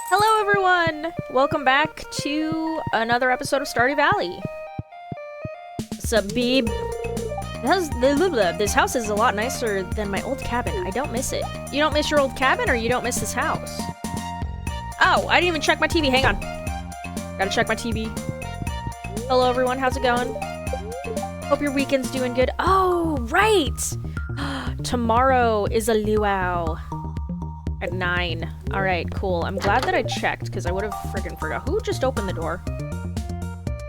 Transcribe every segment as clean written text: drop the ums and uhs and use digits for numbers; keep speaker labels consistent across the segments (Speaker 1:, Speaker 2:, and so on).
Speaker 1: Hello everyone! Welcome back to another episode of Stardew Valley. What's up, Beeb? This house is a lot nicer than my old cabin. I don't miss it. You don't miss your old cabin, or you don't miss this house? Oh, I didn't even check my TV. Hang on. Gotta check my TV. Hello everyone, how's it going? Hope your weekend's doing good. Oh, right! Tomorrow is a luau. At 9. Alright, cool. I'm glad that I checked, because I would have friggin' forgot. Who just opened the door?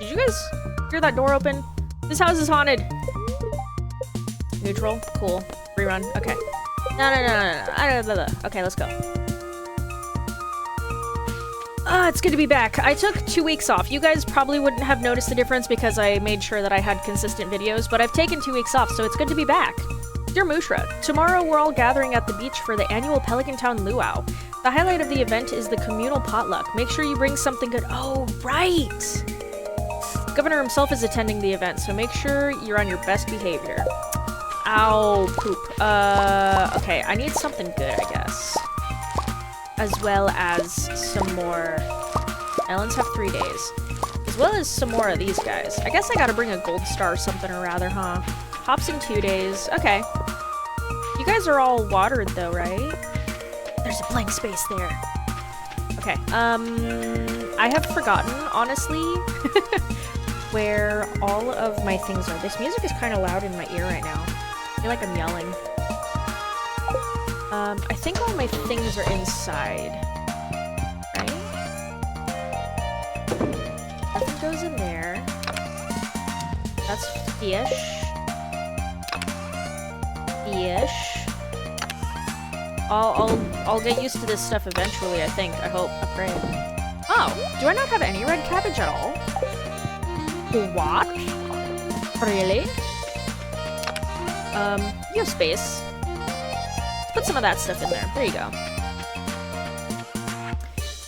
Speaker 1: Did you guys hear that door open? This house is haunted! Neutral. Cool. Rerun. Okay. No. Okay, let's go. It's good to be back. I took 2 weeks off. You guys probably wouldn't have noticed the difference because I made sure that I had consistent videos, but I've taken 2 weeks off, so it's good to be back. Dear Mushra, tomorrow we're all gathering at the beach for the annual Pelican Town Luau. The highlight of the event is the communal potluck. Make sure you bring something good. Oh, right! Governor himself is attending the event, so make sure you're on your best behavior. Ow, poop. Okay, I need something good, I guess. As well as some more... Islands have 3 days. As well as some more of these guys. I guess I gotta bring a gold star or something or rather, huh? Hops in 2 days. Okay. You guys are all watered though, right? There's a blank space there. Okay. I have forgotten, honestly, where all of my things are. This music is kind of loud in my ear right now. I feel like I'm yelling. I think all my things are inside. Right? Nothing goes in there. That's fish. I'll get used to this stuff eventually, I think. I hope. I pray. Oh, do I not have any red cabbage at all? What? Really? You have space. Let's put some of that stuff in there. There you go.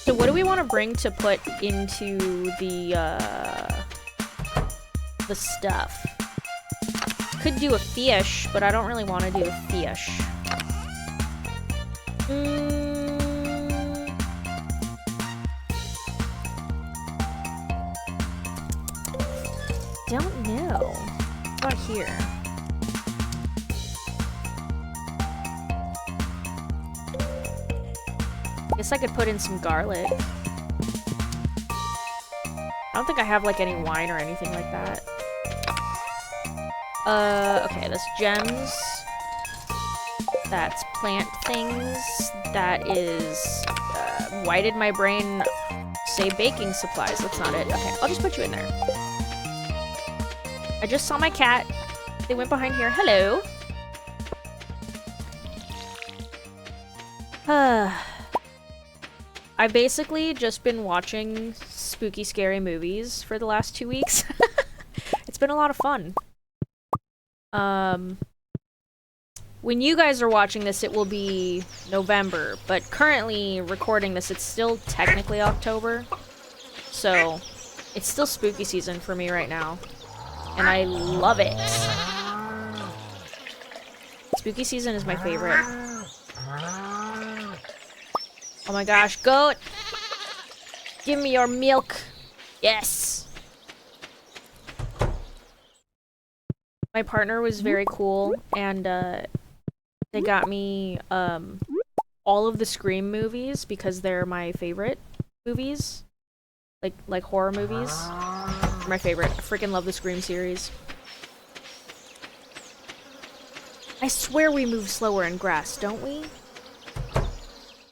Speaker 1: So what do we want to bring to put into the stuff? Could do a fish, but I don't really want to do a fish. Don't know. What about here? Guess I could put in some garlic. I don't think I have like any wine or anything like that. Okay, that's gems. That's plant things. That is, why did my brain say baking supplies? That's not it. Okay, I'll just put you in there. I just saw my cat. They went behind here. Hello. I've basically just been watching spooky, scary movies for the last 2 weeks. It's been a lot of fun. When you guys are watching this, it will be November, but currently recording this, it's still technically October. So, it's still spooky season for me right now. And I love it. Spooky season is my favorite. Oh my gosh, goat! Give me your milk! Yes! My partner was very cool, and they got me all of the Scream movies because they're my favorite movies. Like horror movies. They're my favorite. I freaking love the Scream series. I swear we move slower in grass, don't we?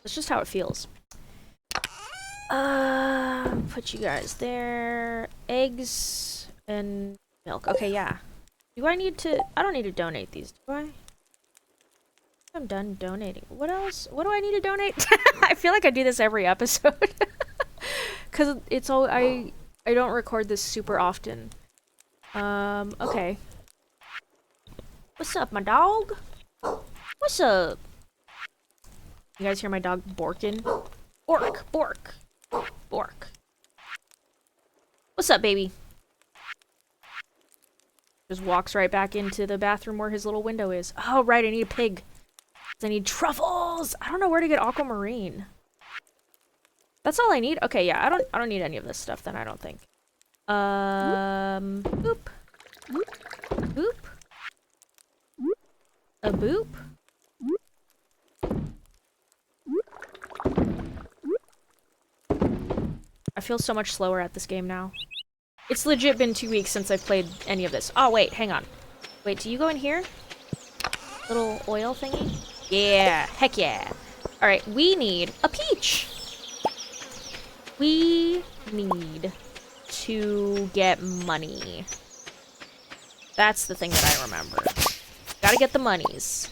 Speaker 1: That's just how it feels. Put you guys there. Eggs and milk. Okay, yeah. Do I need to... I don't need to donate these, do I? I'm done donating. What else? What do I need to donate? I feel like I do this every episode. Because it's all... I don't record this super often. Okay. What's up, my dog? What's up? You guys hear my dog borking? Bork, bork, bork. What's up, baby? Just walks right back into the bathroom where his little window is. Oh, right, I need a pig. I need truffles! I don't know where to get aquamarine. That's all I need? Okay, yeah, I don't need any of this stuff then, I don't think. Boop. Boop. A boop. I feel so much slower at this game now. It's legit been 2 weeks since I've played any of this. Oh, wait, hang on. Wait, do you go in here? Little oil thingy? Yeah, heck yeah. Alright, we need a peach. We need to get money. That's the thing that I remember. Gotta get the monies.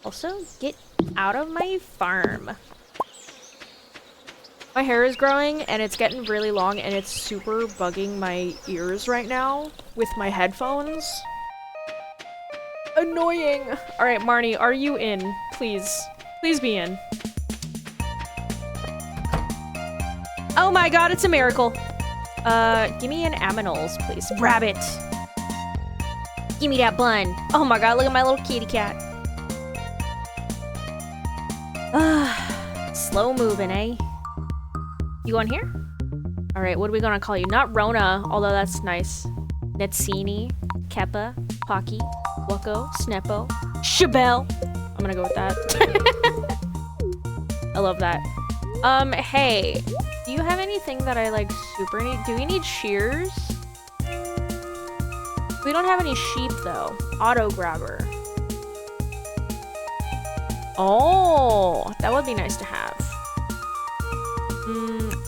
Speaker 1: Also, get out of my farm. My hair is growing, and it's getting really long, and it's super bugging my ears right now with my headphones. Annoying! Alright, Marnie, are you in? Please. Please be in. Oh my god, it's a miracle! Give me an aminals, please. Rabbit! Give me that bun! Oh my god, look at my little kitty cat. Slow moving, eh? You on here? Alright, what are we gonna call you? Not Rona, although that's nice. Netsini, Keppa, Pocky, Woko, Sneppo, Shabelle. I'm gonna go with that. I love that. Hey, do you have anything that I, like, super need? Do we need shears? We don't have any sheep, though. Auto grabber. Oh, that would be nice to have.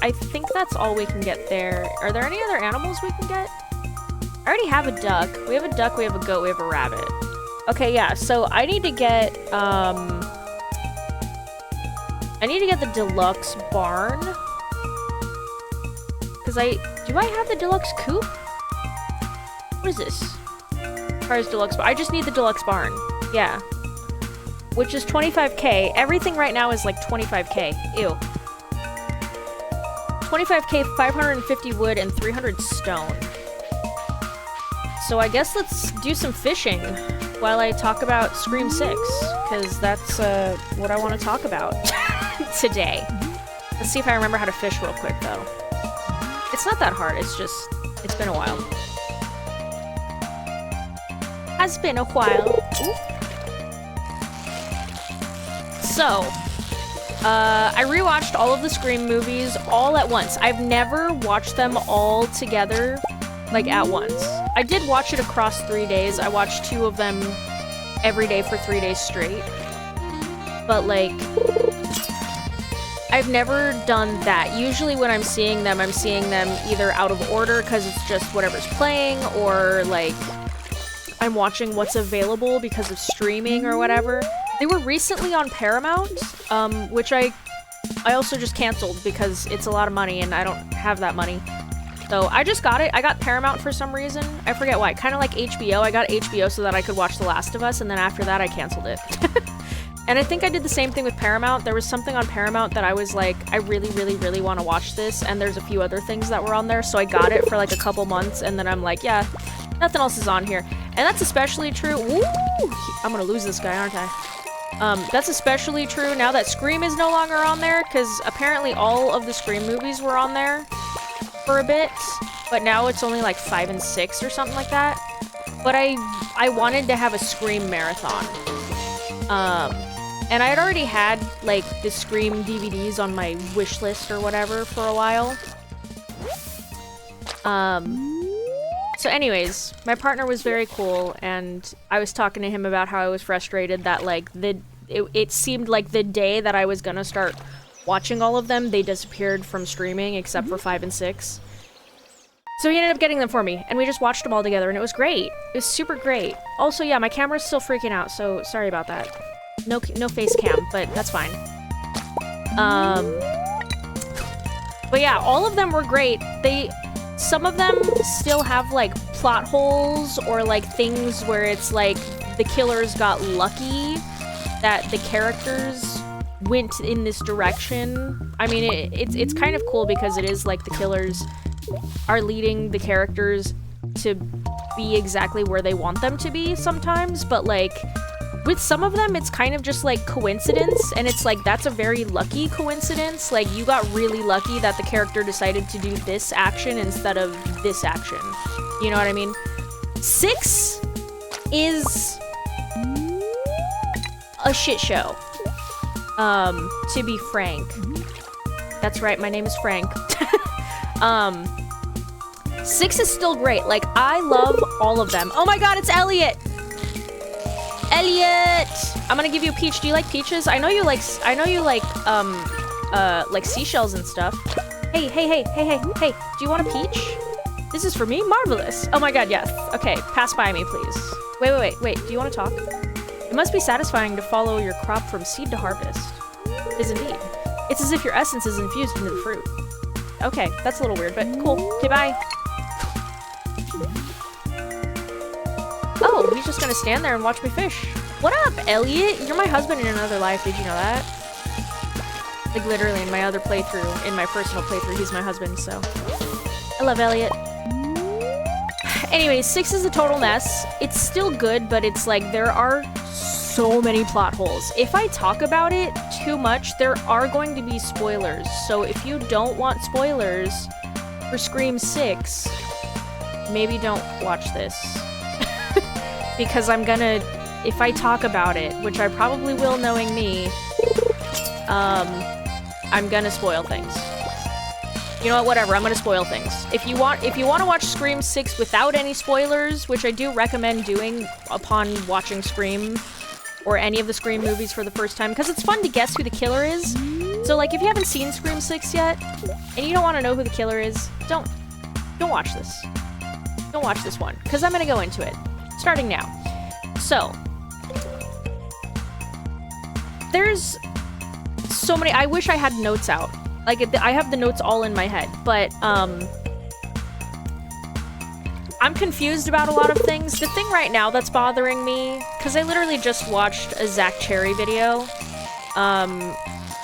Speaker 1: I think that's all we can get there. Are there any other animals we can get? I already have a duck. We have a duck, we have a goat, we have a rabbit. Okay, yeah, so I need to get, the deluxe barn. Do I have the deluxe coop? What is this? Cars deluxe barn. I just need the deluxe barn. Yeah. Which is 25k. Everything right now is like 25k. Ew. 25k, 550 wood, and 300 stone. So I guess let's do some fishing while I talk about Scream 6, because that's what I want to talk about today. Let's see if I remember how to fish real quick, though. It's not that hard, it's been a while. Has been a while. Ooh. So, I rewatched all of the Scream movies all at once. I've never watched them all together, like, at once. I did watch it across 3 days. I watched 2 of them every day for 3 days straight. But, like, I've never done that. Usually when I'm seeing them either out of order because it's just whatever's playing, or, like, I'm watching what's available because of streaming or whatever. They were recently on Paramount, which I also just canceled because it's a lot of money and I don't have that money. So I just got it. I got Paramount for some reason. I forget why. Kind of like HBO. I got HBO so that I could watch The Last of Us, and then after that I canceled it. And I think I did the same thing with Paramount. There was something on Paramount that I was like, I really, really, really want to watch this, and there's a few other things that were on there, so I got it for like a couple months, and then I'm like, yeah, nothing else is on here. And that's especially true. Woo! I'm gonna lose this guy, aren't I? That's especially true now that Scream is no longer on there, because apparently all of the Scream movies were on there for a bit, but now it's only like 5 and 6 or something like that. But I wanted to have a Scream marathon. And I had already had, like, the Scream DVDs on my wish list or whatever for a while. So anyways, my partner was very cool, and I was talking to him about how I was frustrated that, like, it seemed like the day that I was gonna start watching all of them, they disappeared from streaming, except for 5 and 6. So he ended up getting them for me, and we just watched them all together, and it was great. It was super great. Also, yeah, my camera's still freaking out, so sorry about that. No face cam, but that's fine. But yeah, all of them were great. Some of them still have, like, plot holes or, like, things where it's like the killers got lucky that the characters went in this direction. I mean, it's kind of cool because it is like the killers are leading the characters to be exactly where they want them to be sometimes, but, like, With some of them, it's kind of just like coincidence, and it's like that's a very lucky coincidence. Like you got really lucky that the character decided to do this action instead of this action. You know what I mean? 6 is a shit show. To be frank. That's right, my name is Frank. 6 is still great. Like, I love all of them. Oh my god, it's Elliot! Elliot! I'm gonna give you a peach. Do you like peaches? I know you like seashells and stuff. Hey, do you want a peach? This is for me? Marvelous. Oh my god, yes. Okay, pass by me, please. Wait. Do you want to talk? It must be satisfying to follow your crop from seed to harvest. It is indeed. It's as if your essence is infused into the fruit. Okay, that's a little weird, but cool. Okay, bye. Oh, he's just gonna stand there and watch me fish. What up, Elliot? You're my husband in another life, did you know that? Like, literally, in my other playthrough, in my personal playthrough, he's my husband, so. I love Elliot. Anyways, 6 is a total mess. It's still good, but it's like, there are so many plot holes. If I talk about it too much, there are going to be spoilers. So if you don't want spoilers for Scream 6, maybe don't watch this. Because I'm gonna, if I talk about it, which I probably will knowing me, I'm gonna spoil things. You know what, whatever, I'm gonna spoil things. If you want to watch Scream 6 without any spoilers, which I do recommend doing upon watching Scream, or any of the Scream movies for the first time, because it's fun to guess who the killer is. So, like, if you haven't seen Scream 6 yet, and you don't want to know who the killer is, don't watch this. Don't watch this one, because I'm gonna go into it. Starting now. So, there's so many. I wish I had notes out. Like, I have the notes all in my head, but I'm confused about a lot of things. The thing right now that's bothering me, because I literally just watched a Zach Cherry video.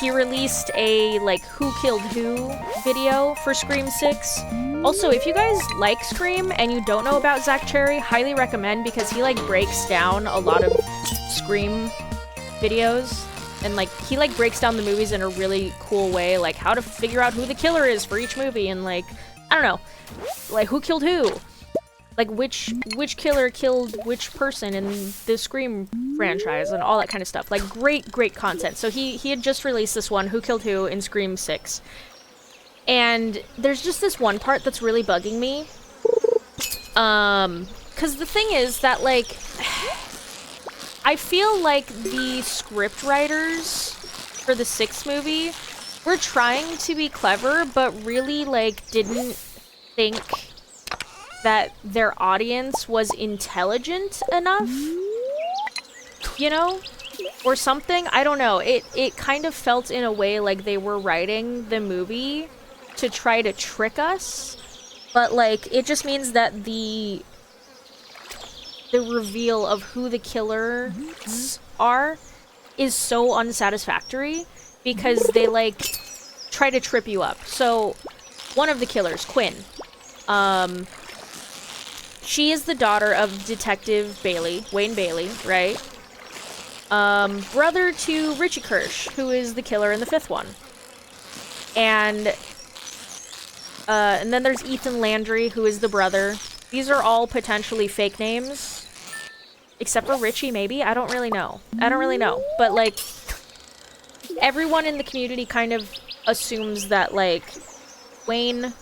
Speaker 1: He released a, like, who killed who video for Scream 6. Also, if you guys like Scream and you don't know about Zach Cherry, highly recommend, because he, like, breaks down a lot of Scream videos. And, like, he, like, breaks down the movies in a really cool way, like, how to figure out who the killer is for each movie, and, like, I don't know, like, who killed who? Like, which killer killed which person in the Scream franchise, and all that kind of stuff. Like, great content. So he had just released this one, Who Killed Who, in Scream 6. And there's just this one part that's really bugging me. 'Cause the thing is that, like, I feel like the script writers for the 6th movie were trying to be clever, but really, like, didn't think that their audience was intelligent enough, you know? Or something? I don't know. It kind of felt in a way like they were writing the movie to try to trick us, but, like, it just means that the reveal of who the killers are is so unsatisfactory, because they, like, try to trip you up. So, one of the killers, Quinn, she is the daughter of Detective Bailey, Wayne Bailey, right? Brother to Richie Kirsch, who is the killer in the 5th one. And then there's Ethan Landry, who is the brother. These are all potentially fake names. Except for Richie, maybe? I don't really know. But, like, everyone in the community kind of assumes that, like, Wayne,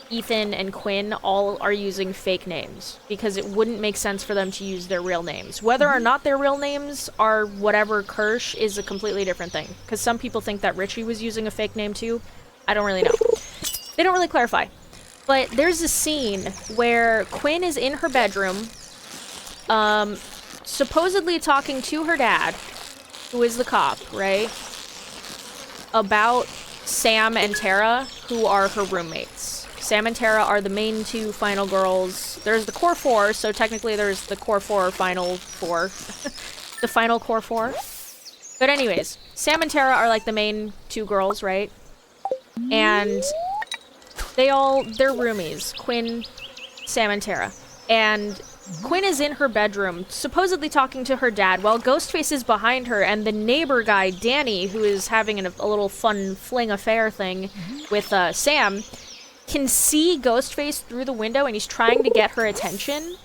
Speaker 1: Ethan, and Quinn all are using fake names, because it wouldn't make sense for them to use their real names. Whether or not their real names are whatever Kirsch is a completely different thing, because some people think that Richie was using a fake name too. I don't really know. They don't really clarify. But there's a scene where Quinn is in her bedroom, supposedly talking to her dad, who is the cop, right? About Sam and Tara, who are her roommates. Sam and Tara are the main 2 final girls. There's the core 4, so technically there's the core 4 final 4. The final core 4. But anyways, Sam and Tara are, like, the main 2 girls, right? And they're roomies. Quinn, Sam, and Tara. And Quinn is in her bedroom, supposedly talking to her dad, while Ghostface is behind her, and the neighbor guy, Danny, who is having a little fun fling affair thing with Sam, can see Ghostface through the window, and he's trying to get her attention,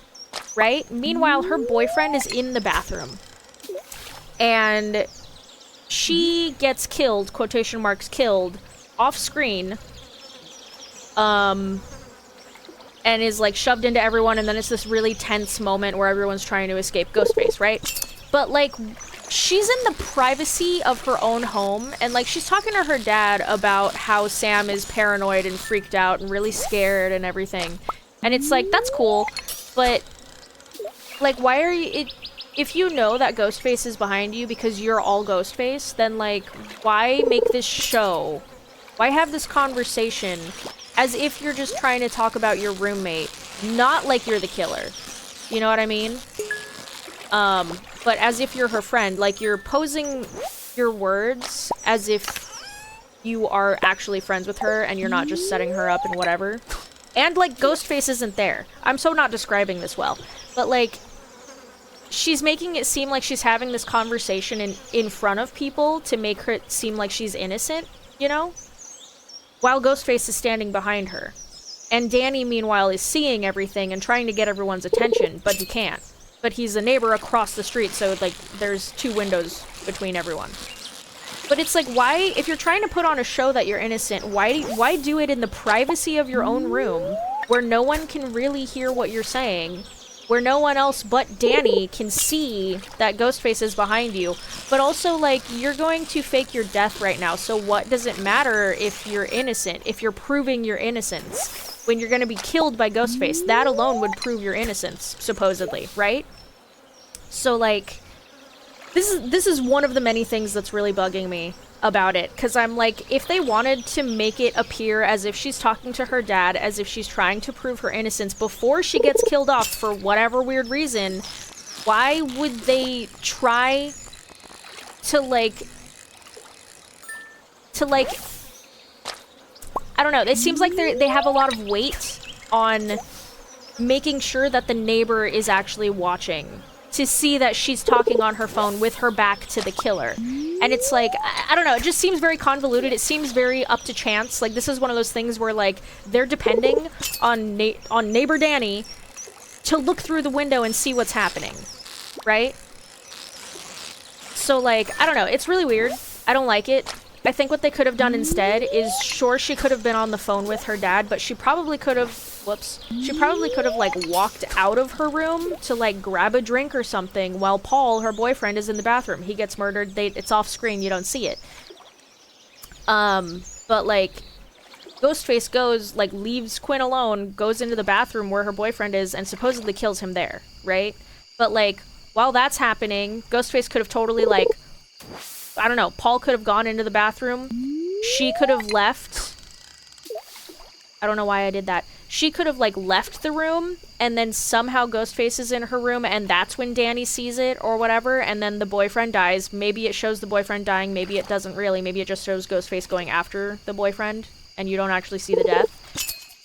Speaker 1: right? Meanwhile, her boyfriend is in the bathroom. And she gets killed, quotation marks killed, off screen, and is like shoved into everyone, and then it's this really tense moment where everyone's trying to escape Ghostface, right? But like, she's in the privacy of her own home, and like, she's talking to her dad about how Sam is paranoid and freaked out and really scared and everything. And it's like, that's cool, but like, why are you... If you know that Ghostface is behind you because you're all Ghostface, then like, why make this show? Why have this conversation as if you're just trying to talk about your roommate, not like you're the killer? You know what I mean? But as if you're her friend, like you're posing your words as if you are actually friends with her and you're not just setting her up and whatever. And like, Ghostface isn't there. I'm so not describing this well, but like, she's making it seem like she's having this conversation in front of people to make her seem like she's innocent, you know? While Ghostface is standing behind her. And Danny, meanwhile, is seeing everything and trying to get everyone's attention, but he can't. But he's a neighbor across the street, so, like, there's 2 windows between everyone. But it's like, why, if you're trying to put on a show that you're innocent, why do it in the privacy of your own room, where no one can really hear what you're saying, where no one else but Danny can see that Ghostface is behind you, but also, like, you're going to fake your death right now, so what does it matter if you're innocent, if you're proving your innocence, when you're gonna be killed by Ghostface? That alone would prove your innocence, supposedly, right? So, like, this is one of the many things that's really bugging me about it, because I'm like, if they wanted to make it appear as if she's talking to her dad, as if she's trying to prove her innocence before she gets killed off for whatever weird reason, why would they try to like, I don't know, it seems like they have a lot of weight on making sure that the neighbor is actually watching, to see that she's talking on her phone with her back to the killer. And it's like, I don't know, it just seems very convoluted. It seems very up to chance. Like, this is one of those things where, like, they're depending on neighbor Danny to look through the window and see what's happening, right? So, like, I don't know, it's really weird. I don't like it. I think what they could have done instead is, sure, she could have been on the phone with her dad, but she probably could have, she probably could have, like, walked out of her room to, like, grab a drink or something while Paul, her boyfriend, is in the bathroom. He gets murdered, it's off screen, you don't see it. But, like, Ghostface goes, like, leaves Quinn alone, goes into the bathroom where her boyfriend is, and supposedly kills him there, right? But, like, while that's happening, Ghostface could have totally, like, I don't know, Paul could have gone into the bathroom. She could have left. I don't know why I did that. She could have, like, left the room, and then somehow Ghostface is in her room, and that's when Danny sees it, or whatever, and then the boyfriend dies. Maybe it shows the boyfriend dying, maybe it doesn't really. Maybe it just shows Ghostface going after the boyfriend, and you don't actually see the death.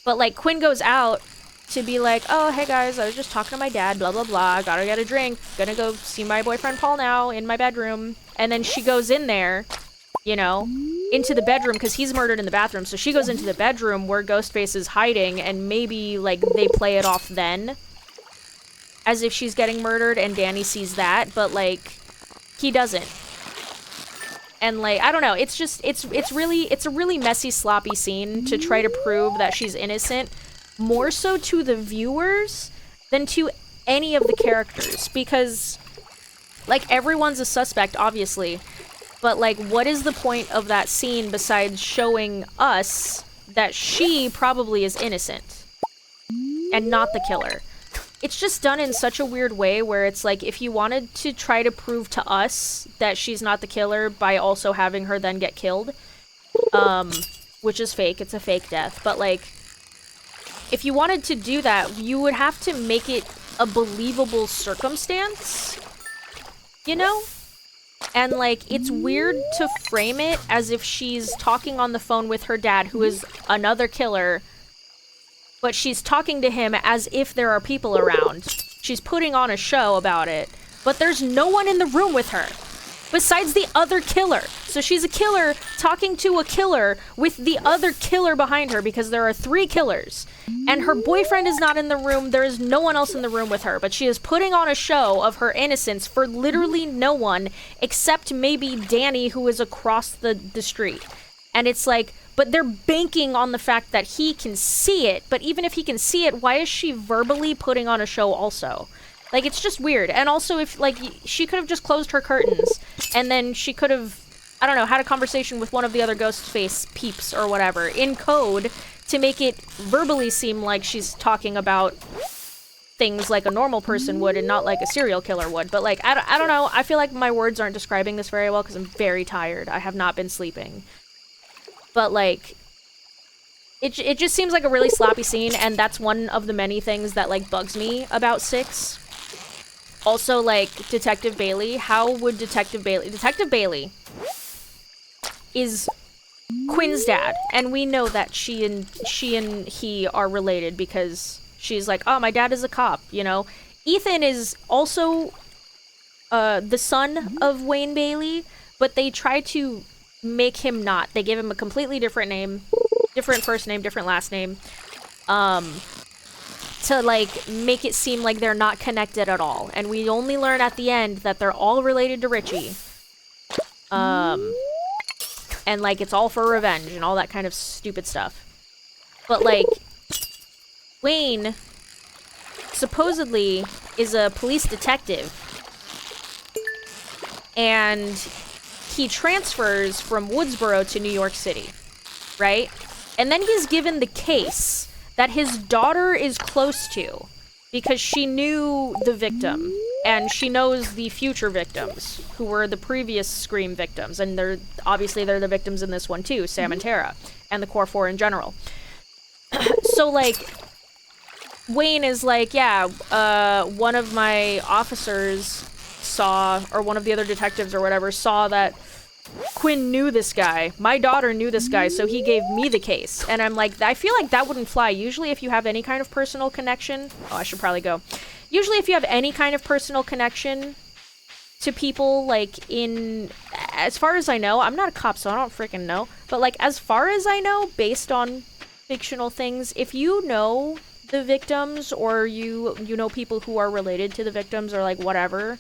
Speaker 1: But, like, Quinn goes out to be like, oh, hey guys, I was just talking to my dad, blah, blah, blah, gotta get a drink, gonna go see my boyfriend Paul now, in my bedroom. And then she goes in there, you know, into the bedroom, because he's murdered in the bathroom, so she goes into the bedroom where Ghostface is hiding, and maybe, like, they play it off then, as if she's getting murdered, and Danny sees that, but, like, he doesn't. And, like, I don't know, it's just, it's a really messy, sloppy scene to try to prove that she's innocent, more so to the viewers than to any of the characters, because, like, everyone's a suspect, obviously, but, like, what is the point of that scene besides showing us that she probably is innocent and not the killer? It's just done in such a weird way where it's like, if you wanted to try to prove to us that she's not the killer by also having her then get killed, which is fake, it's a fake death, but, like, if you wanted to do that, you would have to make it a believable circumstance, you know? And, like, it's weird to frame it as if she's talking on the phone with her dad, who is another killer, but she's talking to him as if there are people around. she's putting on a show about it, but there's no one in the room with her besides the other killer. So she's a killer talking to a killer with the other killer behind her, because there are 3 killers. And her boyfriend is not in the room. There is no one else in the room with her, but she is putting on a show of her innocence for literally no one except maybe Danny, who is across the street. And it's like, but they're banking on the fact that he can see it. But even if he can see it, why is she verbally putting on a show also? Like, it's just weird. And also, if, like, she could have just closed her curtains, and then she could have, I don't know, had a conversation with one of the other Ghostface peeps or whatever in code to make it verbally seem like she's talking about things like a normal person would and not like a serial killer would. But, like, I don't know. I feel like my words aren't describing this very well because I'm very tired. I have not been sleeping. But, like, it just seems like a really sloppy scene, and that's one of the many things that, like, bugs me about 6. Also, like, Detective Bailey. How would Detective Bailey is Quinn's dad, and we know that she and he are related because she's like, oh, my dad is a cop, you know? Ethan is also the son of Wayne Bailey, but they try to make him not. They give him a completely different name, different first name, different last name, to, like, make it seem like they're not connected at all. And we only learn at the end that they're all related to Richie. And, like, it's all for revenge and all that kind of stupid stuff. But, like, Wayne supposedly is a police detective. And he transfers from Woodsboro to New York City, right? And then he's given the case that his daughter is close to because she knew the victim and she knows the future victims who were the previous Scream victims, and they're the victims in this one too, Sam and Tara, and the Core 4 in general. So, like, Wayne is like, yeah, one of my officers saw, or one of the other detectives or whatever, saw that Quinn knew this guy. My daughter knew this guy, so he gave me the case. And I'm like, I feel like that wouldn't fly. Usually if you have any kind of personal connection... Oh, I should probably go. Usually if you have any kind of personal connection to people, like, in... As far as I know, I'm not a cop, so I don't freaking know. But, like, as far as I know, based on fictional things, if you know the victims, or you know people who are related to the victims, or, like, whatever...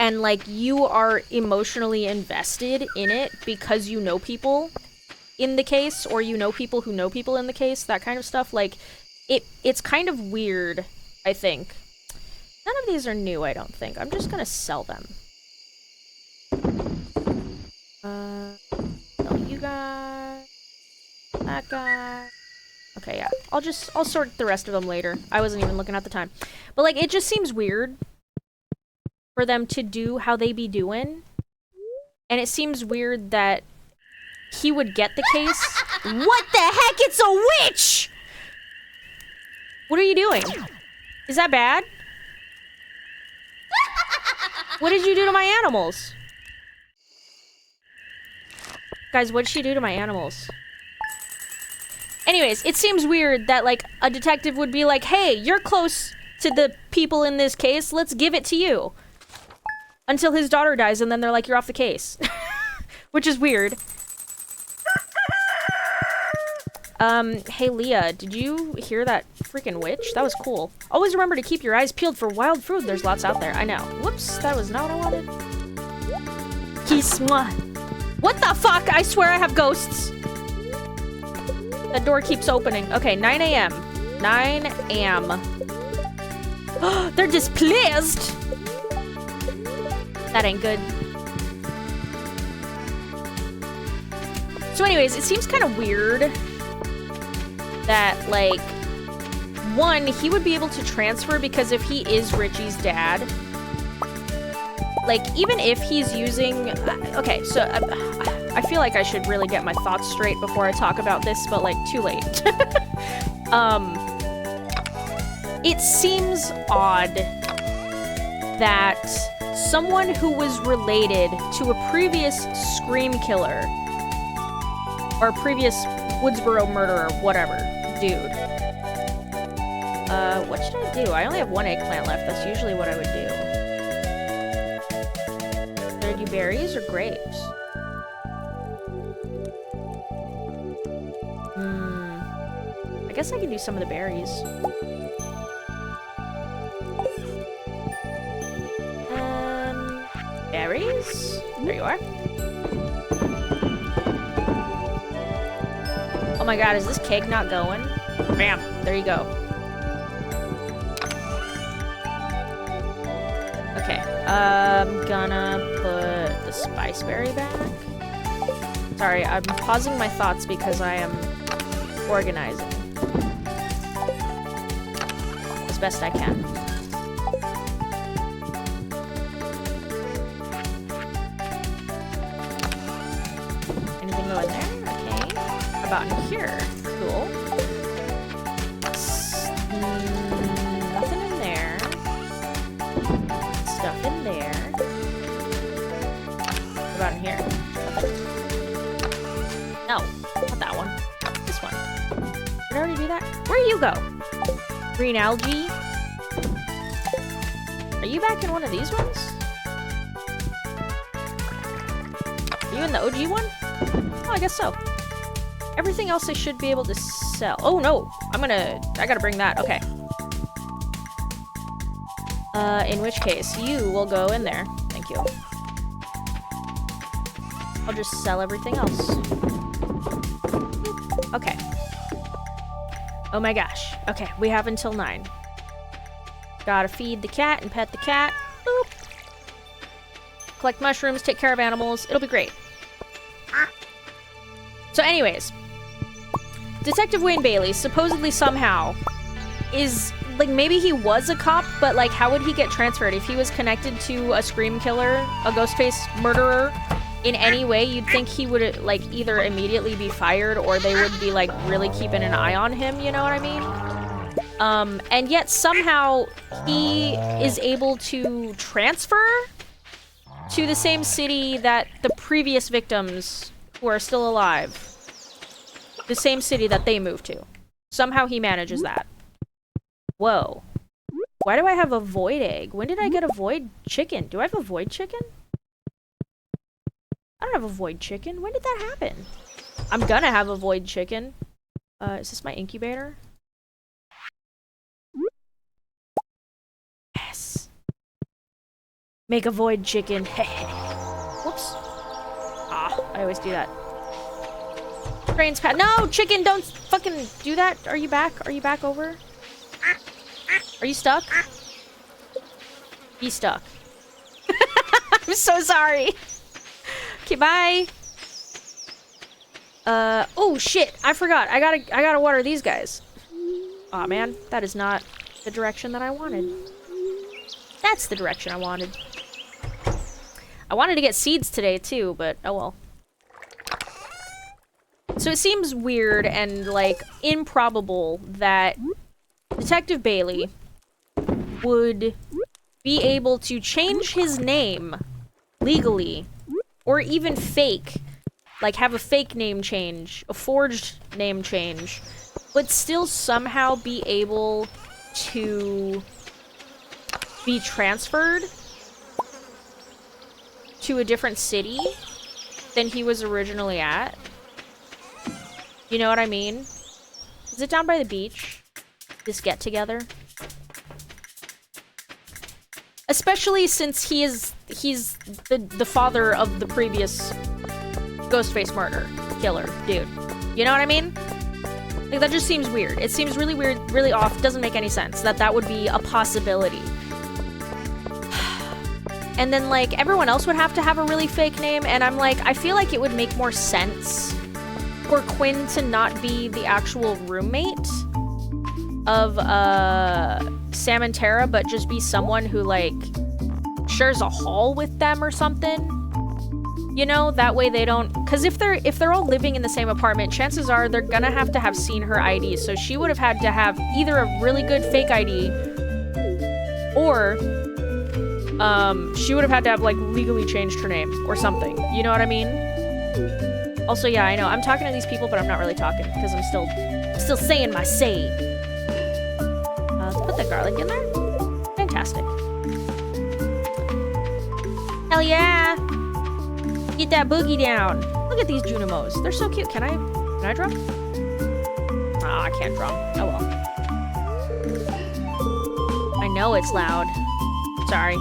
Speaker 1: and, like, you are emotionally invested in it because you know people in the case, or you know people who know people in the case, that kind of stuff, like, it's kind of weird, I think. None of these are new, I don't think. I'm just gonna sell them. Sell you guys. That guy. Okay, yeah. I'll sort the rest of them later. I wasn't even looking at the time. But, like, it just seems weird for them to do how they be doing. And it seems weird that he would get the case. What the heck? It's a witch! What are you doing? Is that bad? What did you do to my animals? Guys, what did she do to my animals? Anyways, it seems weird that, like, a detective would be like, hey, you're close to the people in this case, let's give it to you. Until his daughter dies, and then they're like, you're off the case. Which is weird. Hey Leah, did you hear that freaking witch? That was cool. Always remember to keep your eyes peeled for wild fruit. There's lots out there. I know. Whoops, that was not what I wanted. Kiss moi. What the fuck? I swear I have ghosts. That door keeps opening. Okay, 9 a.m. 9 a.m. They're displeased. That ain't good. So anyways, it seems kind of weird that, like, one, he would be able to transfer because if he is Richie's dad, like, even if he's using... okay, so I feel like I should really get my thoughts straight before I talk about this, but, like, too late. It seems odd that someone who was related to a previous Scream killer, or previous Woodsboro murderer, whatever, dude, What should I do? I only have one eggplant left. That's usually what I would do. Should I do berries or grapes? I guess I can do some of the berries. Berries? There you are. Oh my god, is this cake not going? Bam! There you go. Okay, I'm gonna put the spice berry back. Sorry, I'm pausing my thoughts because I am organizing as best I can. Anything go in there? Okay. How about in here? Cool. Nothing in there. Stuff in there. What about in here? No, not that one. This one. Did I already do that? Where'd you go? Green algae? Are you back in one of these ones? Are you in the OG one? Oh, I guess so. Everything else I should be able to sell. Oh no! I gotta bring that. Okay. In which case, you will go in there. Thank you. I'll just sell everything else. Okay. Oh my gosh. Okay, we have until 9. Gotta feed the cat and pet the cat. Boop. Collect mushrooms, take care of animals. It'll be great. So anyways, Detective Wayne Bailey supposedly somehow is, like, maybe he was a cop, but, like, how would he get transferred? If he was connected to a Scream killer, a Ghostface murderer, in any way, you'd think he would, like, either immediately be fired or they would be, like, really keeping an eye on him, you know what I mean? And yet somehow he is able to transfer to the same city that the previous victims who are still alive, the same city that they moved to. Somehow he manages that. Whoa. Why do I have a void egg? When did I get a void chicken? Do I have a void chicken? I don't have a void chicken. When did that happen? I'm gonna have a void chicken. Is this my incubator? Yes. Make a void chicken. Whoops. Ah, I always do that. Trains pad. No, chicken, don't fucking do that. Are you back? Are you back over? Are you stuck? He's stuck. I'm so sorry. Okay, bye. Oh shit, I forgot. I gotta water these guys. Aw, man, that is not the direction that I wanted. That's the direction I wanted. I wanted to get seeds today too, but oh well. So it seems weird and, like, improbable that Detective Bailey would be able to change his name legally, or even fake, like have a fake name change, a forged name change, but still somehow be able to be transferred to a different city than he was originally at. You know what I mean? Is it down by the beach? This get together? Especially since he's the father of the previous Ghostface murder killer dude. You know what I mean? Like, that just seems weird. It seems really weird, really off. Doesn't make any sense that would be a possibility. And then, like, everyone else would have to have a really fake name, and I'm like, I feel like it would make more sense for Quinn to not be the actual roommate of Sam and Tara, but just be someone who, like, shares a hall with them or something. You know, that way they don't, because if they're all living in the same apartment, chances are they're gonna have seen her ID. So she would have had to have either a really good fake ID, or she would have had to have, like, legally changed her name or something. You know what I mean? Also, yeah, I know I'm talking to these people, but I'm not really talking because I'm still saying my say. the garlic in there? Fantastic. Hell yeah! Get that boogie down. Look at these Junimos. They're so cute. Can I draw? Ah, I can't draw. Oh well. I know it's loud. Sorry.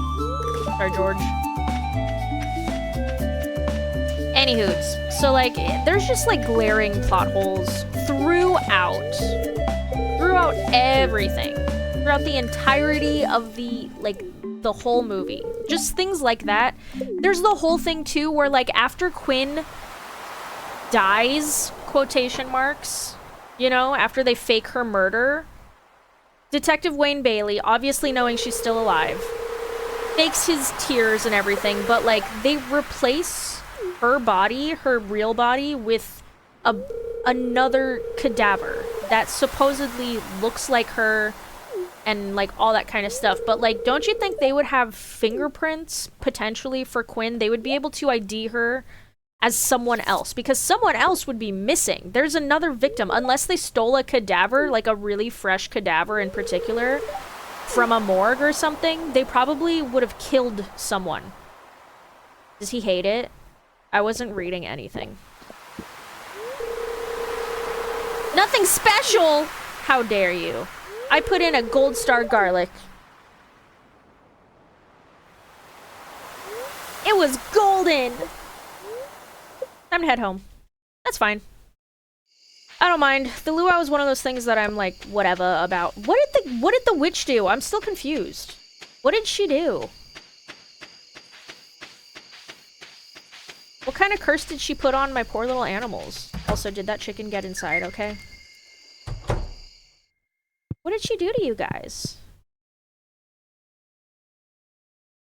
Speaker 1: Sorry, George. Anywhoots. So, like, there's just, like, glaring plot holes throughout everything. Throughout the entirety of the, like, the whole movie. Just things like that. There's the whole thing, too, where, like, after Quinn dies, quotation marks, you know, after they fake her murder, Detective Wayne Bailey, obviously knowing she's still alive, fakes his tears and everything, but, like, they replace her body, her real body, with another cadaver that supposedly looks like her and, like, all that kind of stuff. But, like, don't you think they would have fingerprints, potentially, for Quinn? They would be able to ID her as someone else, because someone else would be missing. There's another victim, unless they stole a cadaver, like a really fresh cadaver in particular, from a morgue or something. They probably would have killed someone. Does he hate it? I wasn't reading anything. Nothing special! How dare you? I put in a gold star garlic. It was golden! Time to head home. That's fine. I don't mind. The luau is one of those things that I'm like, whatever about. What did the witch do? I'm still confused. What did she do? What kind of curse did she put on my poor little animals? Also, did that chicken get inside okay? What did she do to you guys?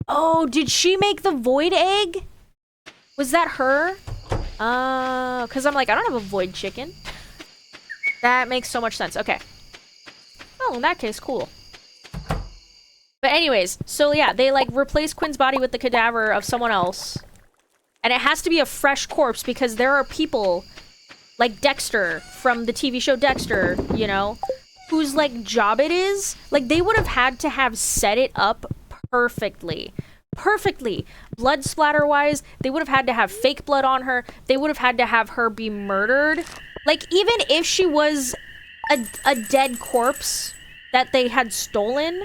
Speaker 1: Oh, did she make the void egg? Was that her? Because I'm like, I don't have a void chicken. That makes so much sense. Okay. Oh, in that case, cool. But anyways, so yeah, they like replace Quinn's body with the cadaver of someone else. And it has to be a fresh corpse because there are people like Dexter from the TV show Dexter, you know, whose like job it is. Like they would have had to have set it up perfectly. Perfectly. Blood splatter wise, they would have had to have fake blood on her. They would have had to have her be murdered. Like even if she was a dead corpse that they had stolen,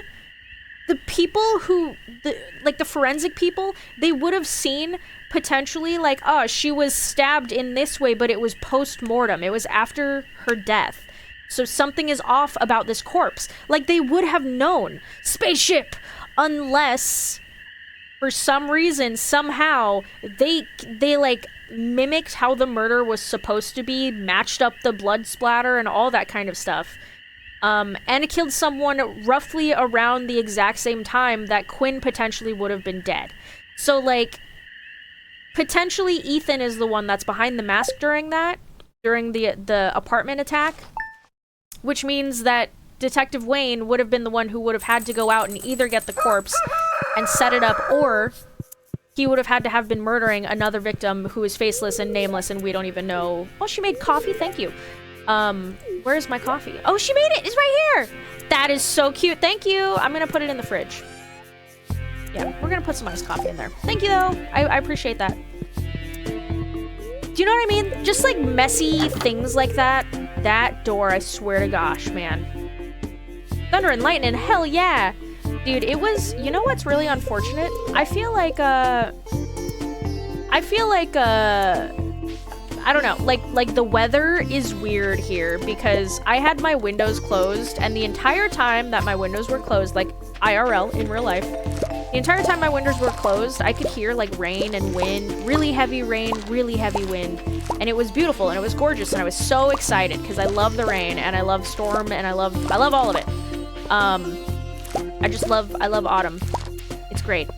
Speaker 1: the people who, the forensic people, they would have seen potentially like, oh, she was stabbed in this way, but it was post-mortem. It was after her death. So something is off about this corpse. Like they would have known. Spaceship! Unless for some reason, somehow, they like mimicked how the murder was supposed to be, matched up the blood splatter and all that kind of stuff. And killed someone roughly around the exact same time that Quinn potentially would have been dead. So, like, potentially Ethan is the one that's behind the mask during the apartment attack. Which means that Detective Wayne would have been the one who would have had to go out and either get the corpse and set it up, or he would have had to have been murdering another victim who is faceless and nameless and we don't even know. Oh, she made coffee? Thank you. Where's my coffee? Oh, she made it! It's right here! That is so cute. Thank you! I'm gonna put it in the fridge. Yeah, we're gonna put some iced coffee in there. Thank you, though. I appreciate that. Do you know what I mean? Just, like, messy things like that. That door, I swear to gosh, man. Thunder and lightning, hell yeah! Dude, it was... You know what's really unfortunate? I feel like, I don't know, like the weather is weird here because I had my windows closed and the entire time that my windows were closed, like IRL, in real life, the entire time my windows were closed, I could hear like rain and wind, really heavy rain, really heavy wind, and it was beautiful and it was gorgeous and I was so excited because I love the rain and I love storm and I love all of it. I love autumn. It's great.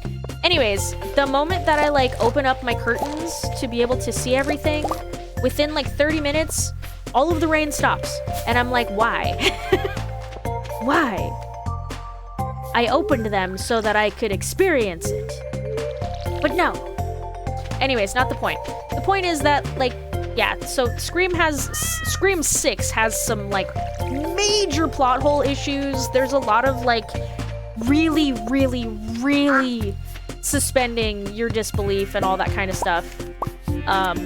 Speaker 1: Anyways, the moment that I like open up my curtains to be able to see everything, within like 30 minutes, all of the rain stops. And I'm like, why? Why? I opened them so that I could experience it. But no. Anyways, not the point. The point is that, like, yeah, so Scream 6 has some, like, major plot hole issues. There's a lot of, like, really, really, really suspending your disbelief and all that kind of stuff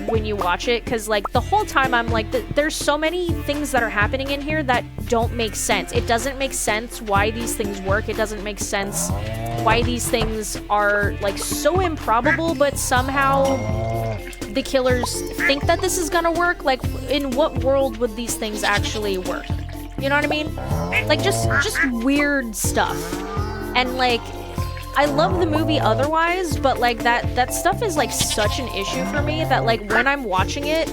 Speaker 1: when you watch it, because, like, the whole time I'm like, there's so many things that are happening in here that don't make sense. It doesn't make sense why these things work. It doesn't make sense why these things are, like, so improbable, but somehow the killers think that this is gonna work. Like, in what world would these things actually work? You know what I mean? Like, just weird stuff. And, like, I love the movie otherwise, but, like, that stuff is, like, such an issue for me that, like, when I'm watching it,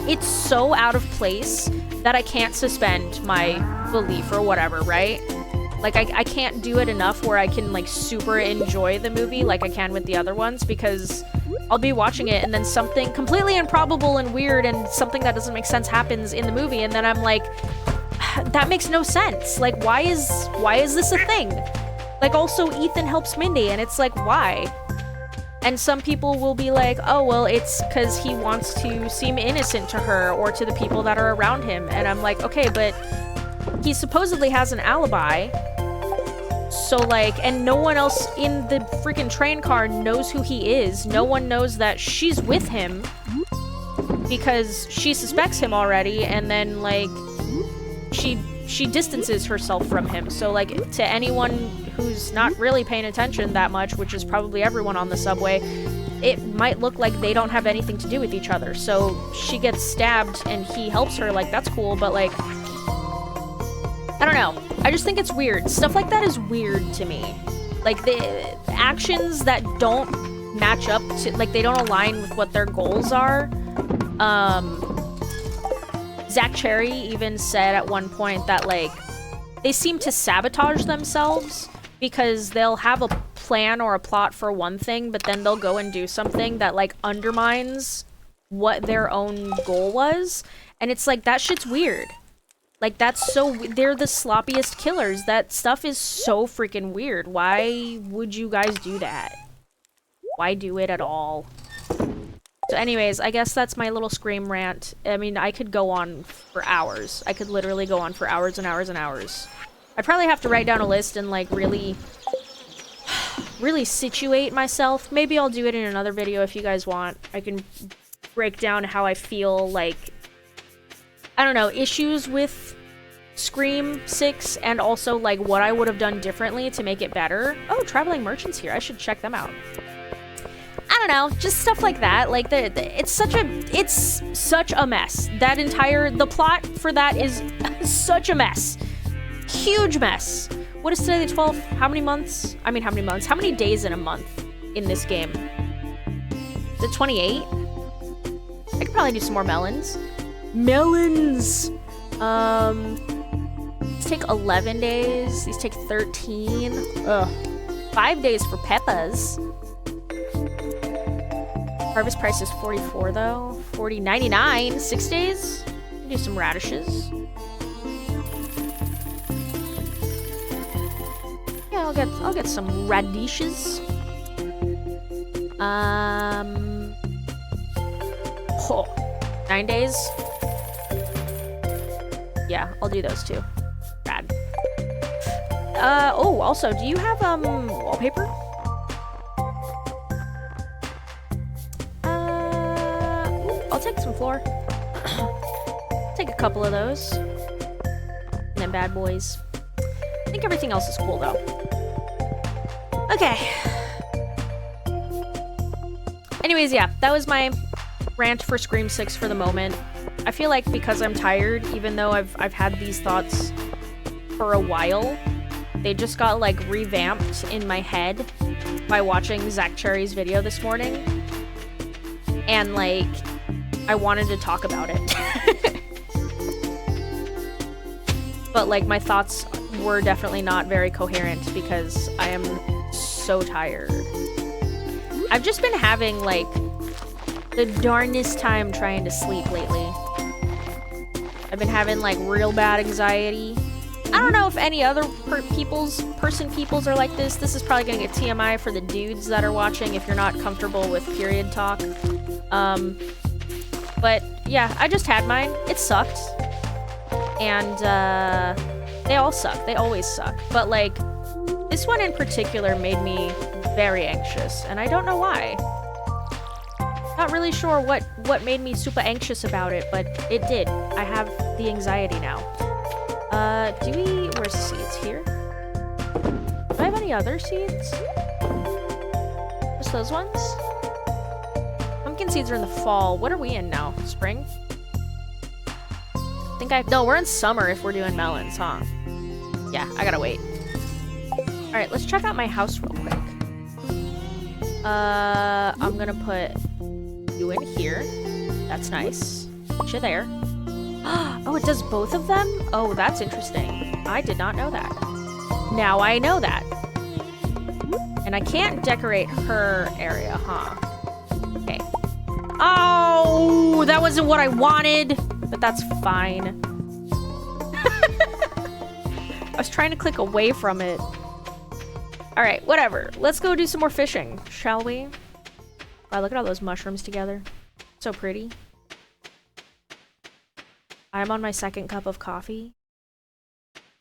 Speaker 1: it's so out of place that I can't suspend my belief or whatever, right? Like, I can't do it enough where I can, like, super enjoy the movie like I can with the other ones, because I'll be watching it and then something completely improbable and weird and something that doesn't make sense happens in the movie, and then I'm like, that makes no sense. Like, why is this a thing? Like, also, Ethan helps Mindy, and it's like, why? And some people will be like, oh, well, it's because he wants to seem innocent to her or to the people that are around him. And I'm like, okay, but he supposedly has an alibi. So, like, and no one else in the freaking train car knows who he is. No one knows that she's with him because she suspects him already, and then, like, she distances herself from him. So, like, to anyone who's not really paying attention that much, which is probably everyone on the subway, it might look like they don't have anything to do with each other. So she gets stabbed and he helps her, like, that's cool, but, like, I don't know. I just think it's weird. Stuff like that is weird to me. Like, the actions that don't match up to, like, they don't align with what their goals are. Zach Cherry even said at one point that, like, they seem to sabotage themselves because they'll have a plan or a plot for one thing, but then they'll go and do something that, like, undermines what their own goal was. And it's like, that shit's weird. Like, that's so... They're the sloppiest killers. That stuff is so freaking weird. Why would you guys do that? Why do it at all? So anyways, I guess that's my little Scream rant. I mean, I could go on for hours. I could literally go on for hours and hours and hours. I'd probably have to write down a list and, like, really situate myself. Maybe I'll do it in another video if you guys want. I can break down how I feel, like, I don't know, issues with Scream 6, and also, like, what I would have done differently to make it better. Oh, Traveling Merchants here. I should check them out. I don't know, just stuff like that. Like, it's such a mess. The plot for that is such a mess. Huge mess. What is today, the 12th? How many months? I mean, how many months? How many days in a month in this game? Is it 28? I could probably do some more melons. Melons! These take 11 days. These take 13. Ugh. 5 days for peppers. Harvest price is 44 though. 40.99. 6 days. Do some radishes. Yeah, I'll get some radishes. Oh, 9 days. Yeah, I'll do those too. Rad. Oh, also, do you have wallpaper? I'll take some floor. Take a couple of those. And then bad boys. I think everything else is cool, though. Okay. Anyways, yeah, that was my rant for Scream 6 for the moment. I feel like because I'm tired, even though I've had these thoughts for a while, they just got, like, revamped in my head by watching Zach Cherry's video this morning. And, like, I wanted to talk about it. But, like, my thoughts were definitely not very coherent because I am so tired. I've just been having, like, the darnest time trying to sleep lately. I've been having, like, real bad anxiety. I don't know if any other peoples are like this. This is probably gonna get TMI for the dudes that are watching if you're not comfortable with period talk. But Yeah, I just had mine. It sucked. And, they all suck. They always suck. But, like, this one in particular made me very anxious, and I don't know why. Not really sure what made me super anxious about it, but it did. I have the anxiety now. Where's seeds here? Do I have any other seeds? Just those ones? Pumpkin seeds are in the fall. What are we in now? Spring? No, we're in summer if we're doing melons, huh? Yeah, I gotta wait. Alright, let's check out my house real quick. I'm gonna put you in here. That's nice. Put you there. Oh, it does both of them? Oh, that's interesting. I did not know that. Now I know that. And I can't decorate her area, huh? Okay. Oh, that wasn't what I wanted, but that's fine. I was trying to click away from it. Alright, whatever. Let's go do some more fishing, shall we? Wow, look at all those mushrooms together. So pretty. I'm on my second cup of coffee.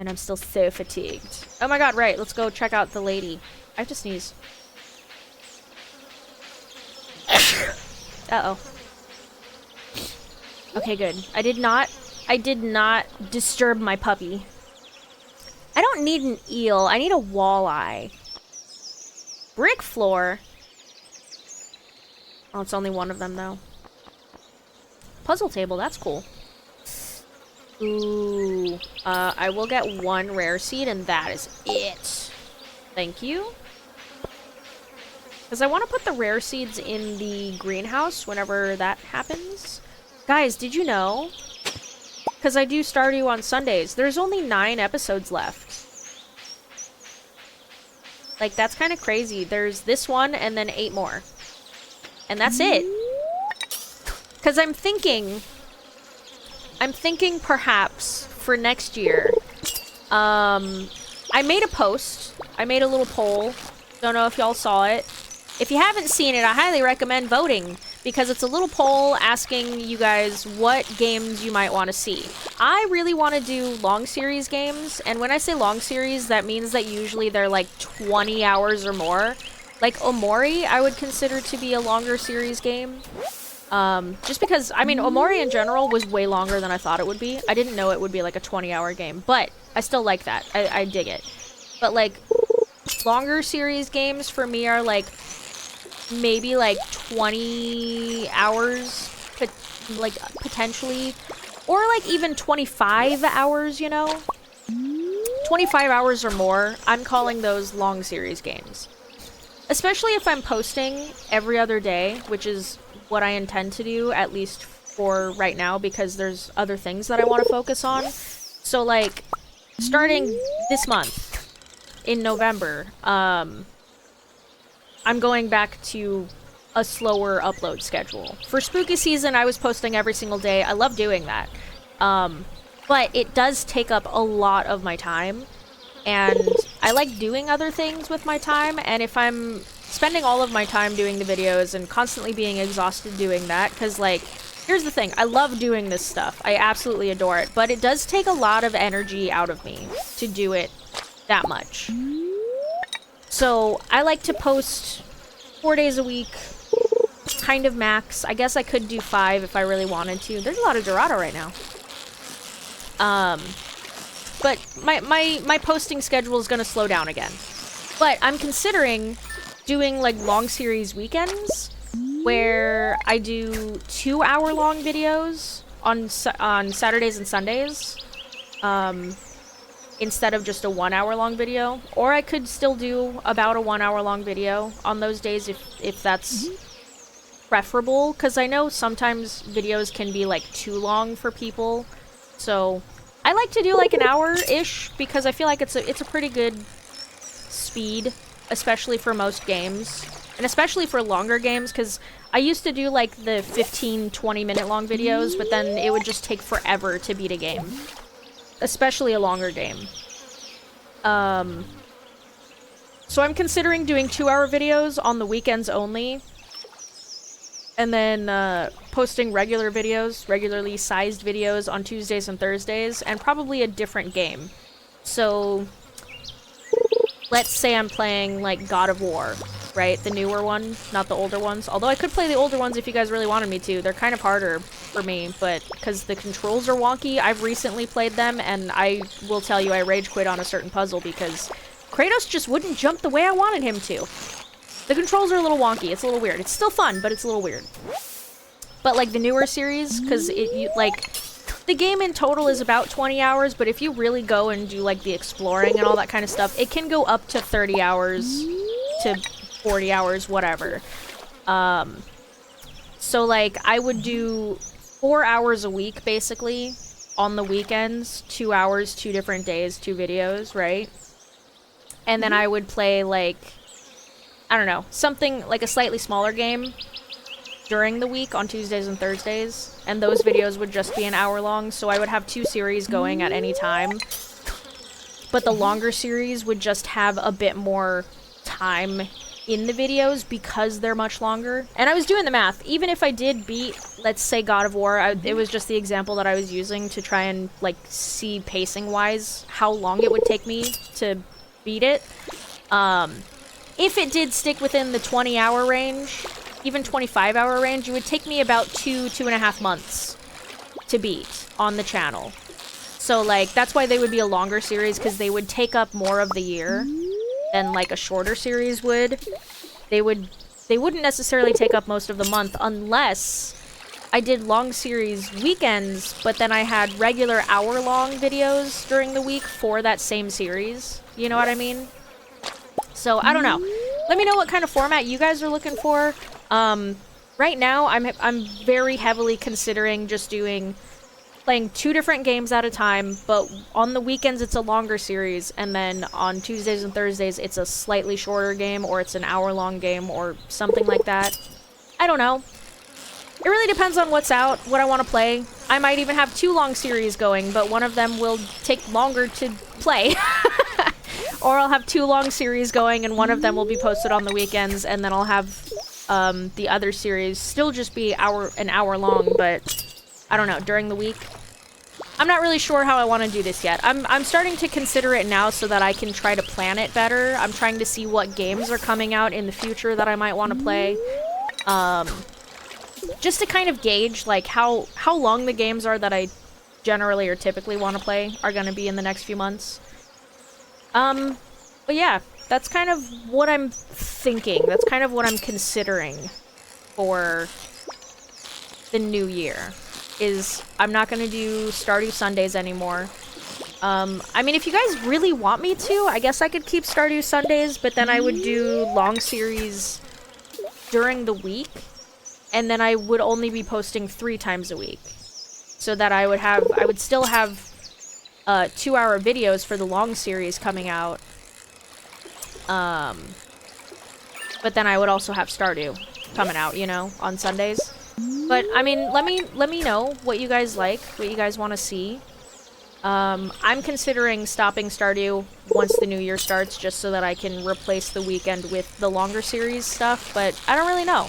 Speaker 1: And I'm still so fatigued. Oh my god, right. Let's go check out the lady. I have to sneeze. Uh-oh. Okay, good. I did not disturb my puppy. I don't need an eel. I need a walleye. Brick floor. Oh, it's only one of them, though. Puzzle table, that's cool. Ooh. I will get one rare seed, and that is it. Thank you. Because I want to put the rare seeds in the greenhouse whenever that happens. Guys, did you know? Because I do Stardew on Sundays. There's only 9 episodes left. Like, that's kind of crazy. There's this one and then 8 more. And that's it. Because I'm thinking perhaps for next year, I made a post. I made a little poll. Don't know if y'all saw it. If you haven't seen it, I highly recommend voting, because it's a little poll asking you guys what games you might want to see. I really want to do long series games, and when I say long series, that means that usually they're like 20 hours or more. Like Omori, I would consider to be a longer series game. Just because, I mean, Omori in general was way longer than I thought it would be. I didn't know it would be like a 20-hour game, but I still like that. I dig it. But like, longer series games for me are like, maybe like 20 hours, but like potentially, or like even 25 hours, you know? 25 hours or more, I'm calling those long series games. Especially if I'm posting every other day, which is what I intend to do, at least for right now, because there's other things that I want to focus on. So like, starting this month, in November, I'm going back to a slower upload schedule. For spooky season, I was posting every single day. I love doing that. But it does take up a lot of my time, and I like doing other things with my time, and if I'm spending all of my time doing the videos and constantly being exhausted doing that, because like, here's the thing, I love doing this stuff. I absolutely adore it, but it does take a lot of energy out of me to do it that much. So I like to post 4 days a week, kind of max. I guess I could do 5 if I really wanted to. There's a lot of Dorado right now. But my posting schedule is gonna slow down again. But I'm considering doing like long series weekends where I do 2-hour-long videos on Saturdays and Sundays. Instead of just a 1-hour-long video. Or I could still do about a 1-hour-long video on those days if that's preferable. Because I know sometimes videos can be like too long for people. So I like to do like an hour-ish because I feel like it's a pretty good speed, especially for most games. And especially for longer games, because I used to do like the 15-20 minute long videos, but then it would just take forever to beat a game. Especially a longer game. So I'm considering doing 2-hour videos on the weekends only. And then posting regularly sized videos on Tuesdays and Thursdays, and probably a different game. So, let's say I'm playing, like, God of War, right? The newer one, not the older ones. Although I could play the older ones if you guys really wanted me to. They're kind of harder for me, but because the controls are wonky, I've recently played them, and I will tell you I rage quit on a certain puzzle because Kratos just wouldn't jump the way I wanted him to. The controls are a little wonky. It's a little weird. It's still fun, but it's a little weird. But, like, the newer series, because the game in total is about 20 hours, but if you really go and do, like, the exploring and all that kind of stuff, it can go up to 30 hours to 40 hours, whatever. So, like, I would do 4 hours a week, basically, on the weekends. 2 hours, 2 different days, 2 videos, right? And then I would play, like, I don't know, something like a slightly smaller game during the week on Tuesdays and Thursdays, and those videos would just be an hour long, so I would have 2 series going at any time. But the longer series would just have a bit more time in the videos because they're much longer. And I was doing the math. Even if I did beat, let's say, God of War, it was just the example that I was using to try and, like, see pacing-wise how long it would take me to beat it. If it did stick within the 20-hour range, even 25-hour range, it would take me about 2.5 months to beat on the channel. So, like, that's why they would be a longer series, because they would take up more of the year than, like, a shorter series would. They wouldn't necessarily take up most of the month unless I did long series weekends, but then I had regular hour-long videos during the week for that same series. You know what I mean? So, I don't know. Let me know what kind of format you guys are looking for. Right now, I'm very heavily considering just playing 2 different games at a time, but on the weekends it's a longer series, and then on Tuesdays and Thursdays it's a slightly shorter game, or it's an hour-long game, or something like that. I don't know. It really depends on what's out, what I want to play. I might even have 2 long series going, but one of them will take longer to play. Or I'll have 2 long series going, and one of them will be posted on the weekends, and then I'll have the other series still just be an hour long, but I don't know, during the week. I'm not really sure how I want to do this yet. I'm starting to consider it now so that I can try to plan it better. I'm trying to see what games are coming out in the future that I might want to play. Just to kind of gauge, like, how long the games are that I generally or typically want to play are going to be in the next few months. But yeah, that's kind of what I'm thinking. That's kind of what I'm considering for the new year. Is I'm not going to do Stardew Sundays anymore. I mean, if you guys really want me to, I guess I could keep Stardew Sundays, but then I would do long series during the week, and then I would only be posting 3 times a week. So that I would still have 2-hour videos for the long series coming out. But then I would also have Stardew coming out, you know, on Sundays. But, I mean, let me know what you guys like, what you guys want to see. I'm considering stopping Stardew once the new year starts, just so that I can replace the weekend with the longer series stuff, but I don't really know.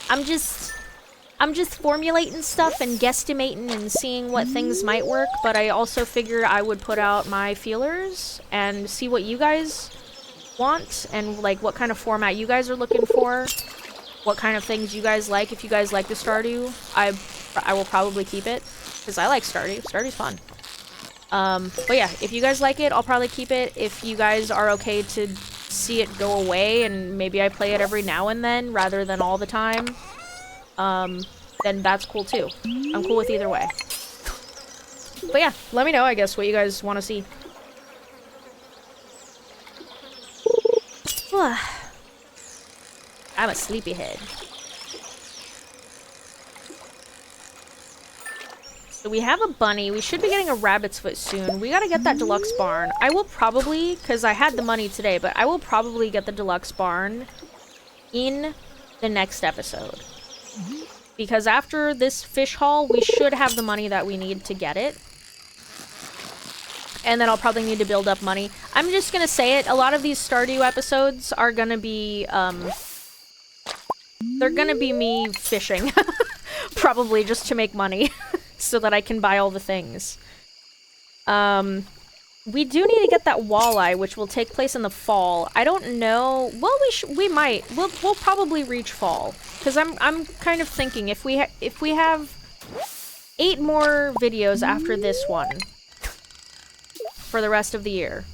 Speaker 1: I'm just formulating stuff and guesstimating and seeing what things might work, but I also figured I would put out my feelers and see what you guys want, and, like, what kind of format you guys are looking for. What kind of things you guys like. If you guys like the Stardew, I will probably keep it, because I like Stardew. Stardew's fun. But yeah, if you guys like it, I'll probably keep it. If you guys are okay to see it go away, and maybe I play it every now and then, rather than all the time, then that's cool too. I'm cool with either way. But yeah, let me know, I guess, what you guys want to see. I'm a sleepyhead. So we have a bunny. We should be getting a rabbit's foot soon. We gotta get that deluxe barn. I will probably, because I had the money today, but I will probably get the deluxe barn in the next episode. Because after this fish haul, we should have the money that we need to get it. And then I'll probably need to build up money. I'm just gonna say it, a lot of these Stardew episodes are gonna be, They're gonna be me fishing. Probably just to make money. So that I can buy all the things. We do need to get that walleye, which will take place in the fall. I don't know. Well, we might. We'll probably reach fall. Because I'm kind of thinking if we have 8 more videos after this one for the rest of the year.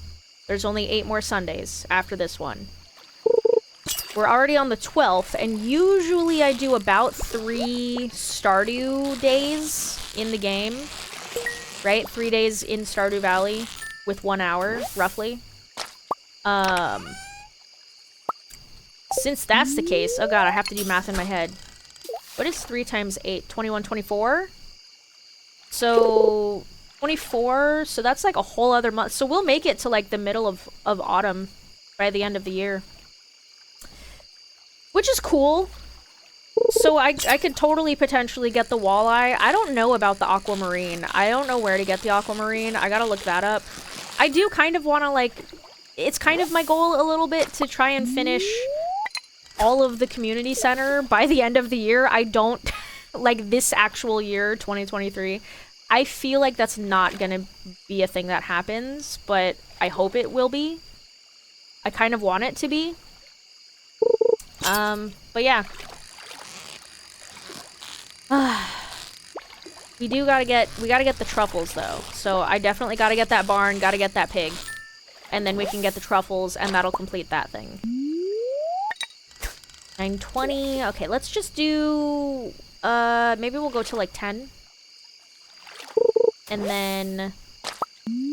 Speaker 1: There's only 8 more Sundays after this one. We're already on the 12th, and usually I do about 3 Stardew days in the game. Right? 3 days in Stardew Valley with 1 hour, roughly. Since that's the case... Oh god, I have to do math in my head. What is 3 times 8? 21, 24? So... 24, so that's like a whole other month. So we'll make it to like the middle of autumn by the end of the year. Which is cool. So I could totally potentially get the walleye. I don't know about the aquamarine. I don't know where to get the aquamarine. I gotta look that up. I do kind of want to like... It's kind of my goal a little bit to try and finish all of the community center by the end of the year. I don't... like this actual year, 2023. I feel like that's not gonna be a thing that happens, but I hope it will be. I kind of want it to be. But yeah. We gotta get the truffles though. So I definitely gotta get that barn, gotta get that pig. And then we can get the truffles and that'll complete that thing. 9:20. Okay, let's just do maybe we'll go to like 10. And then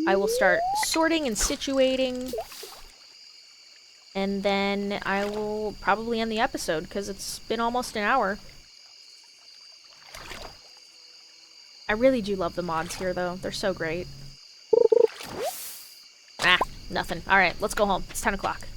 Speaker 1: I will start sorting and situating. And then I will probably end the episode because it's been almost an hour. I really do love the mods here though. They're so great. Ah, nothing. Alright, let's go home. It's 10 o'clock.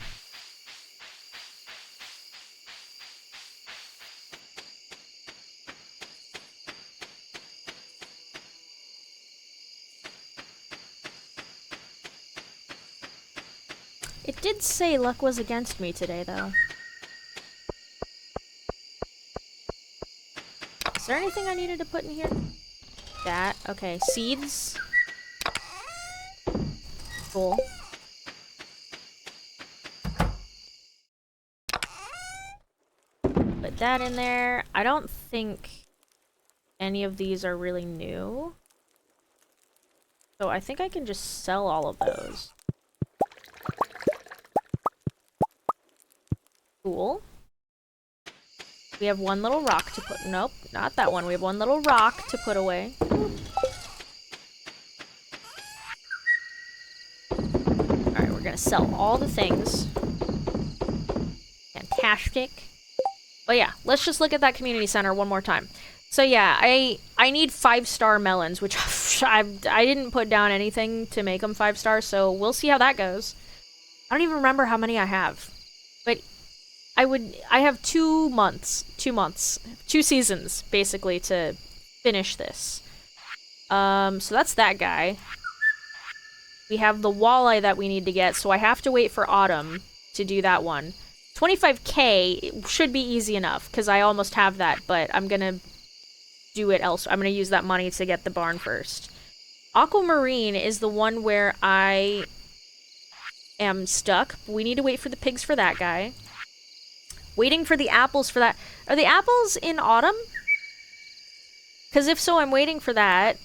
Speaker 1: It did say luck was against me today, though. Is there anything I needed to put in here? That. Okay. Seeds. Cool. Put that in there. I don't think any of these are really new. So I think I can just sell all of those. Cool. We have one little rock to put... Nope, not that one. We have one little rock to put away. Alright, we're gonna sell all the things. Fantastic. But yeah, let's just look at that community center one more time. So yeah, I need 5-star melons, which I didn't put down anything to make them 5 stars, so we'll see how that goes. I don't even remember how many I have. But... I have 2 seasons, basically, to finish this. So that's that guy. We have the walleye that we need to get, so I have to wait for autumn to do that one. 25k should be easy enough, because I almost have that, but I'm gonna do it elsewhere. I'm gonna use that money to get the barn first. Aquamarine is the one where I am stuck. We need to wait for the pigs for that guy. Waiting for the apples for that. Are the apples in autumn? Because if so, I'm waiting for that.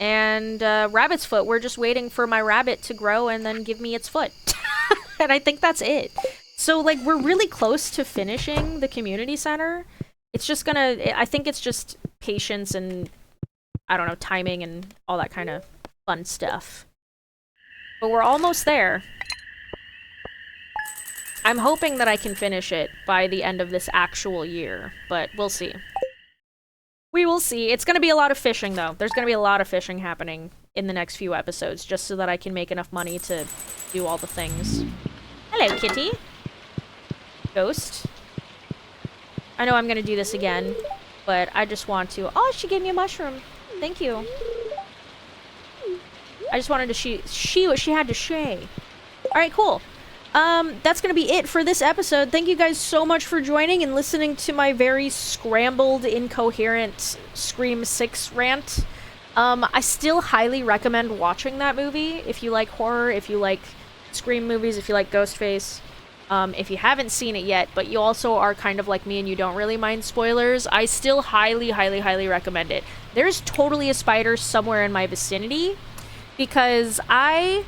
Speaker 1: And rabbit's foot, we're just waiting for my rabbit to grow and then give me its foot. And I think that's it. So, like, we're really close to finishing the community center. It's just gonna... I think it's just patience and, I don't know, timing and all that kind of fun stuff. But we're almost there. I'm hoping that I can finish it by the end of this actual year, but we'll see. We will see. It's gonna be a lot of fishing, though. There's gonna be a lot of fishing happening in the next few episodes, just so that I can make enough money to do all the things. Hello, kitty. Ghost. I know I'm gonna do this again, but I just want to... Oh, she gave me a mushroom. Thank you. I just wanted to see what she had to say. Alright, cool. that's gonna be it for this episode. Thank you guys so much for joining and listening to my very scrambled, incoherent Scream 6 rant. I still highly recommend watching that movie if you like horror, if you like Scream movies, if you like Ghostface. If you haven't seen it yet, but you also are kind of like me and you don't really mind spoilers, I still highly, highly, highly recommend it. There's totally a spider somewhere in my vicinity, because I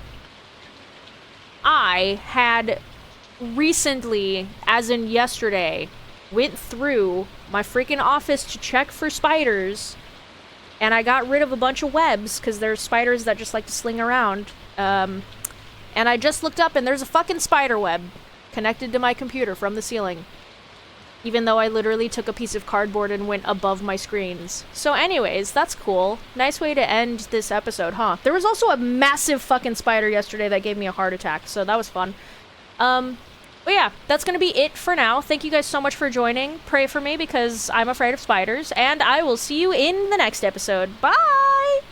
Speaker 1: had recently, as in yesterday, went through my freaking office to check for spiders, and I got rid of a bunch of webs, because there's spiders that just like to sling around, and I just looked up and there's a fucking spider web connected to my computer from the ceiling, even though I literally took a piece of cardboard and went above my screens. So anyways, that's cool. Nice way to end this episode, huh? There was also a massive fucking spider yesterday that gave me a heart attack, so that was fun. But yeah, that's gonna be it for now. Thank you guys so much for joining. Pray for me because I'm afraid of spiders, and I will see you in the next episode. Bye!